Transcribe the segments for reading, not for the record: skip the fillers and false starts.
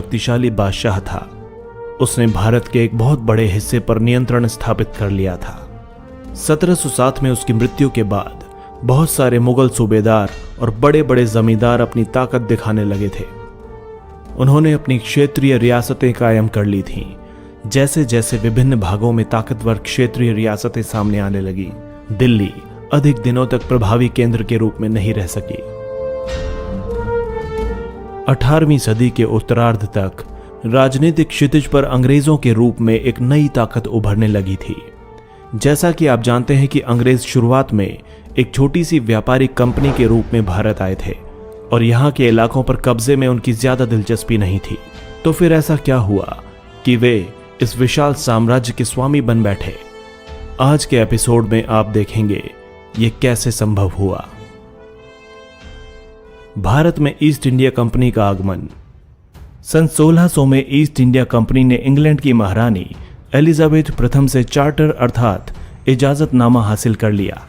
शक्तिशाली बादशाह था। उसने भारत के एक बहुत बड़े हिस्से पर नियंत्रण स्थापित कर लिया था। 1707 में उसकी मृत्यु के बाद बहुत सारे मुगल सूबेदार और बड़े बड़े जमींदार अपनी ताकत दिखाने लगे थे। उन्होंने अपनी क्षेत्रीय रियासतें कायम कर ली थीं। जैसे जैसे विभिन्न भागों में ताकतवर क्षेत्रीय रियासतें सामने आने लगी, दिल्ली अधिक दिनों तक प्रभावी केंद्र के रूप में नहीं रह सकी। 18वीं सदी के उत्तरार्ध तक राजनीतिक क्षितिज पर अंग्रेजों के रूप में एक नई ताकत उभरने लगी थी। जैसा कि आप जानते हैं कि अंग्रेज शुरुआत में एक छोटी सी व्यापारिक कंपनी के रूप में भारत आए थे और यहाँ के इलाकों पर कब्जे में उनकी ज्यादा दिलचस्पी नहीं थी। तो फिर ऐसा क्या हुआ कि वे इस विशाल साम्राज्य के स्वामी बन बैठे? आज के एपिसोड में आप देखेंगे ये कैसे संभव हुआ। भारत में ईस्ट इंडिया कंपनी का आगमन। सन 1600 में ईस्ट इंडिया कंपनी ने इंग्लैंड की महारानी एलिजाबेथ प्रथम से चार्टर अर्थात इजाजतनामा हासिल कर लिया,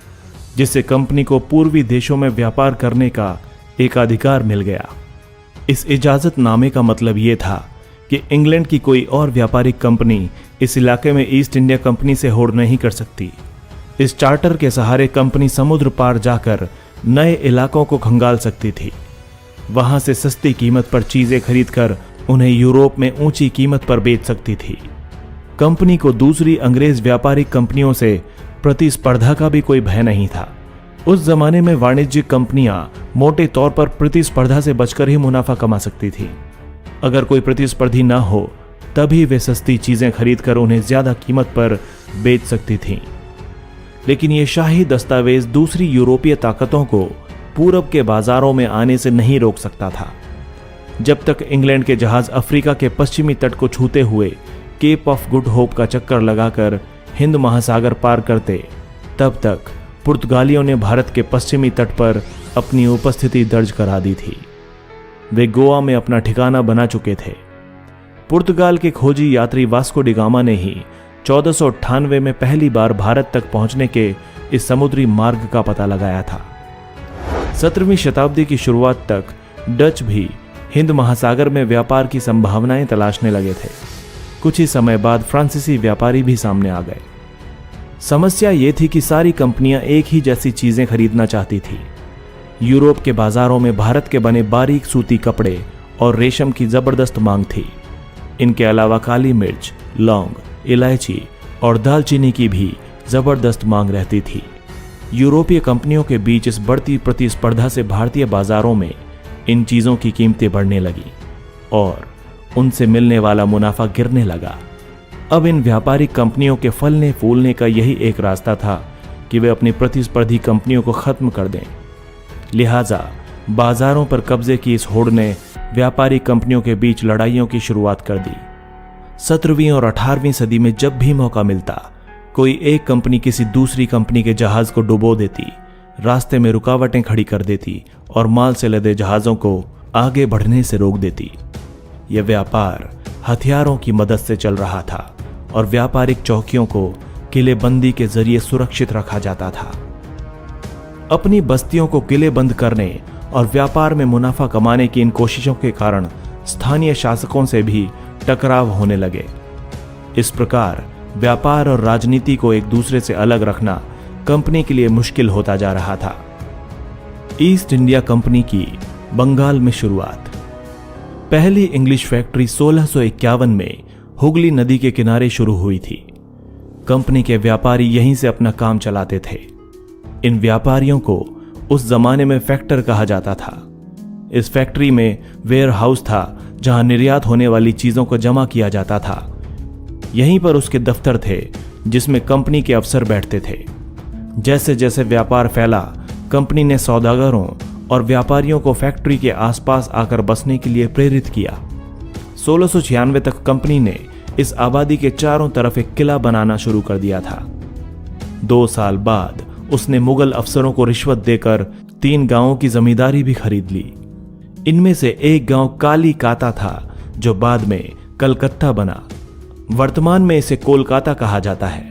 जिससे कंपनी को पूर्वी देशों में व्यापार करने का एक अधिकार मिल गया। इस इजाजतनामे का मतलब यह था कि इंग्लैंड की कोई और व्यापारिक कंपनी इस इलाके में ईस्ट इंडिया कंपनी से होड़ नहीं कर सकती। इस चार्टर के सहारे कंपनी समुद्र पार जाकर नए इलाकों को खंगाल सकती थी। वहां से सस्ती कीमत पर चीजें खरीदकर उन्हें यूरोप में ऊंची कीमत पर बेच सकती थी। कंपनी को दूसरी अंग्रेज व्यापारिक कंपनियों से प्रतिस्पर्धा का भी कोई भय नहीं था। उस जमाने में वाणिज्यिक कंपनियां मोटे तौर पर प्रतिस्पर्धा से बचकर ही मुनाफा कमा सकती थी। अगर कोई प्रतिस्पर्धी ना हो तभी वे सस्ती चीजें खरीदकर उन्हें ज्यादा कीमत पर बेच सकती थीं। लेकिन ये शाही दस्तावेज दूसरी यूरोपीय ताकतों को पूरब के बाजारों में आने से नहीं रोक सकता था। जब तक इंग्लैंड के जहाज अफ्रीका के पश्चिमी तट को छूते हुए केप ऑफ गुड होप का चक्कर लगाकर हिंद महासागर पार करते, तब तक पुर्तगालियों ने भारत के पश्चिमी तट पर अपनी उपस्थिति दर्ज करा दी थी। वे गोवा में अपना ठिकाना बना चुके थे। पुर्तगाल के खोजी यात्री वास्को डी गामा ने ही 1498 में पहली बार भारत तक पहुंचने के इस समुद्री मार्ग का पता लगाया था। 17वीं शताब्दी की शुरुआत तक डच भी हिंद महासागर में व्यापार की संभावनाएं तलाशने लगे थे। कुछ ही समय बाद फ्रांसीसी व्यापारी भी सामने आ गए। समस्या ये थी कि सारी कंपनियां एक ही जैसी चीजें खरीदना चाहती थी। यूरोप के बाजारों में भारत के बने बारीक सूती कपड़े और रेशम की जबरदस्त मांग थी। इनके अलावा काली मिर्च, लौंग, इलायची और दालचीनी की भी जबरदस्त मांग रहती थी। यूरोपीय कंपनियों के बीच इस बढ़ती प्रतिस्पर्धा से भारतीय बाजारों में इन चीजों की कीमतें बढ़ने लगी और उनसे मिलने वाला मुनाफा गिरने लगा। अब इन व्यापारिक कंपनियों के फलने फूलने का यही एक रास्ता था कि वे अपनी प्रतिस्पर्धी कंपनियों को खत्म कर दें। लिहाजा बाजारों पर कब्जे की इस होड़ ने व्यापारिक कंपनियों के बीच लड़ाइयों की शुरुआत कर दी। 17वीं और 18वीं सदी में जब भी मौका मिलता, कोई एक कंपनी किसी दूसरी कंपनी के जहाज को डुबो देती, रास्ते में रुकावटें खड़ी कर देती और माल से लदे जहाजों को आगे बढ़ने से रोक देती। यह व्यापार हथियारों की मदद से चल रहा था और व्यापारिक चौकियों को किलेबंदी के जरिए सुरक्षित रखा जाता था। अपनी बस्तियों को किलेबंद करने और व्यापार में मुनाफा कमाने की इन कोशिशों के कारण स्थानीय शासकों से भी टकराव होने लगे। इस प्रकार व्यापार और राजनीति को एक दूसरे से अलग रखना कंपनी के लिए मुश्किल होता जा रहा था। ईस्ट इंडिया कंपनी की बंगाल में शुरुआत। पहली इंग्लिश फैक्ट्री 1651 में हुगली नदी के किनारे शुरू हुई थी। कंपनी के व्यापारी यहीं से अपना काम चलाते थे। इन व्यापारियों को उस जमाने में फैक्टर कहा जाता था। इस फैक्ट्री में वेयर हाउस था जहां निर्यात होने वाली चीजों को जमा किया जाता था। यहीं पर उसके दफ्तर थे जिसमें कंपनी के अफसर बैठते थे। जैसे जैसे व्यापार फैला, कंपनी ने सौदागरों और व्यापारियों को फैक्ट्री के आसपास आकर बसने के लिए प्रेरित किया। 1696 तक कंपनी ने इस आबादी के चारों तरफ एक किला बनाना शुरू कर दिया था। 2 साल बाद उसने मुगल अफसरों को रिश्वत देकर 3 गांवों की जमींदारी भी खरीद ली। इनमें से एक गांव काली काता था जो बाद में कलकत्ता बना। वर्तमान में इसे कोलकाता कहा जाता है।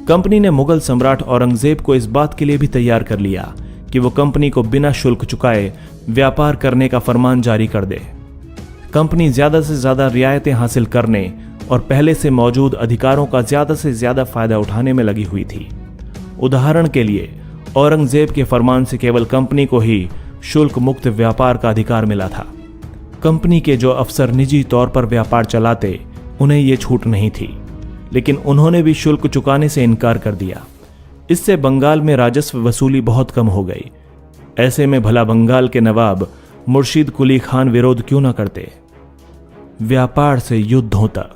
कंपनी ने मुगल सम्राट औरंगजेब को इस बात के लिए भी तैयार कर लिया कि वो कंपनी को बिना शुल्क चुकाए व्यापार करने का फरमान जारी कर दे। कंपनी ज्यादा से ज्यादा रियायतें हासिल करने और पहले से मौजूद अधिकारों का ज्यादा से ज्यादा फायदा उठाने में लगी हुई थी। उदाहरण के लिए औरंगजेब के फरमान से केवल कंपनी को ही शुल्क मुक्त व्यापार का अधिकार मिला था। कंपनी के जो अफसर निजी तौर पर व्यापार चलाते उन्हें यह छूट नहीं थी, लेकिन उन्होंने भी शुल्क चुकाने से इनकार कर दिया। इससे बंगाल में राजस्व वसूली बहुत कम हो गई। ऐसे में भला बंगाल के नवाब मुर्शिद कुली खान विरोध क्यों न करते। व्यापार से युद्धों तक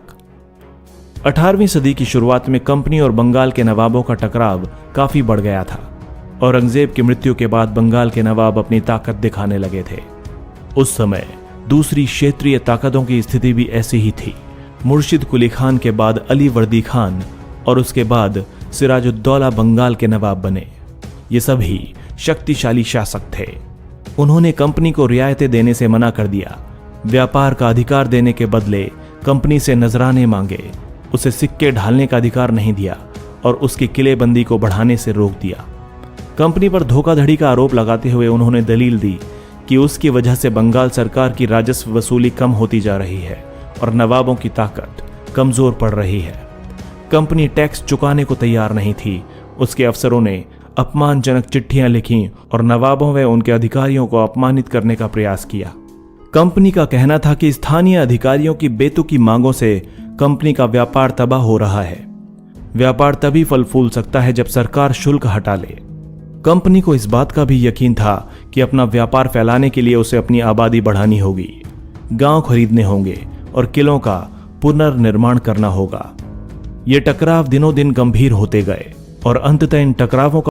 18वीं सदी की शुरुआत में कंपनी और बंगाल के नवाबों का टकराव काफी बढ़ गया था। औरंगजेब की मृत्यु के बाद बंगाल के नवाब अपनी ताकत दिखाने लगे थे। उस समय दूसरी क्षेत्रीय ताकतों की स्थिति भी ऐसी ही थी। मुर्शिद कुली खान के बाद अली वर्दी खान और उसके बाद सिराजुद्दौला बंगाल के नवाब बने। ये सभी शक्तिशाली शासक थे। उन्होंने कंपनी को रियायतें देने से मना कर दिया, व्यापार का अधिकार देने के बदले कंपनी से नजराने मांगे, उसे सिक्के ढालने का अधिकार नहीं दिया और उसकी किलेबंदी को बढ़ाने से रोक दिया। कंपनी पर धोखाधड़ी का आरोप लगाते हुए उन्होंने दलील दी कि उसकी वजह से बंगाल सरकार की राजस्व वसूली कम होती जा रही है और नवाबों की ताकत कमजोर पड़ रही है। कंपनी टैक्स चुकाने को तैयार नहीं थी। उसके अफसरों ने अपमानजनक चिट्ठियां लिखीं और नवाबों व उनके अधिकारियों को अपमानित करने का प्रयास किया। कंपनी का कहना था कि स्थानीय अधिकारियों की बेतुकी मांगों से कंपनी का व्यापार तबाह हो रहा है। व्यापार तभी फल फूल सकता है जब सरकार शुल्क हटा ले। कंपनी को इस बात का भी यकीन था कि अपना व्यापार फैलाने के लिए उसे अपनी आबादी बढ़ानी होगी, गांव खरीदने होंगे और किलों का पुनर्निर्माण करना होगा। ये टकराव दिनों दिन गंभीर होते गए और अंततः इन टकरावों का